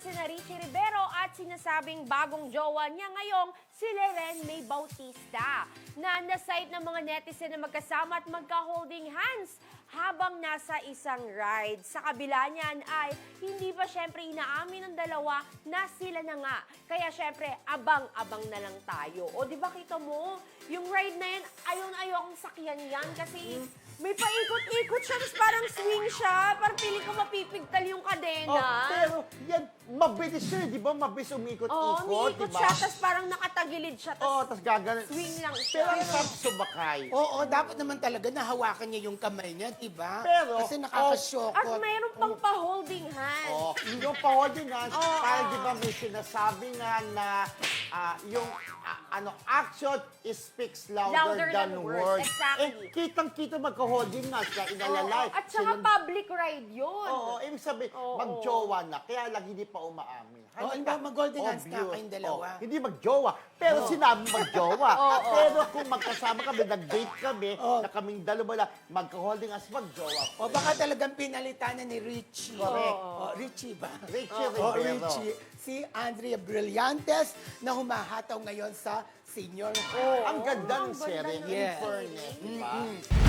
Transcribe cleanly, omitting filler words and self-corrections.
sina Richie Rivero at sinasabing bagong jowa niya ngayong si Leren May Bautista na na-sight ng mga netizen na magkasama at magka-holding hands habang nasa isang ride. Sa kabila niyan ay hindi pa syempre inaamin ng dalawa na sila na nga. Kaya syempre abang-abang na lang tayo. O di ba kita mo, yung ride na yan, ayokong sakyan yan kasi may paikot-ikot siya, tapos parang swing siya. Parang pili ko mapipigtal yung kadena. Pero yan, mabilis siya, di ba? Mabilis umikot-ikot, Oo, umiikot di ba? siya, tapos parang nakatagilid siya, Oo, tapos tapos gaganon. swing lang siya. Pero ang sarap sumakay. Oo, dapat naman talaga nahawakan niya yung kamay niya, di ba? Pero, Kasi nakakasyoko. At mayroon pang pa-holding hand. Oh, yung pa-holding hands, Oo. parang di ba may sinasabi nga na yung action speaks louder, than words. Exactly. Kitang-kita magka-holding hands na inalalay. At saka public ride yun. Oo, ibig sabihin, Oo. mag-jowa na, kaya lang hindi pa umaamin. Oo, Halika, mag-golden hands na obvious. kayong dalawa. Oo, hindi mag-jowa, pero sinabi mag-jowa. Pero kung magkasama kami, nag-date kami, na kaming dalawa lang, magka-holding hands, mag-jowa. O baka talagang pinalitan na ni Richie. Correct. O, Richie ba? Richie O, Rivero. Richie. Si Andrea Brillantes na humahataw ngayon sa senior. Ang ganda ng Ang ganda serye, ng in Yeah. fairness, di ba?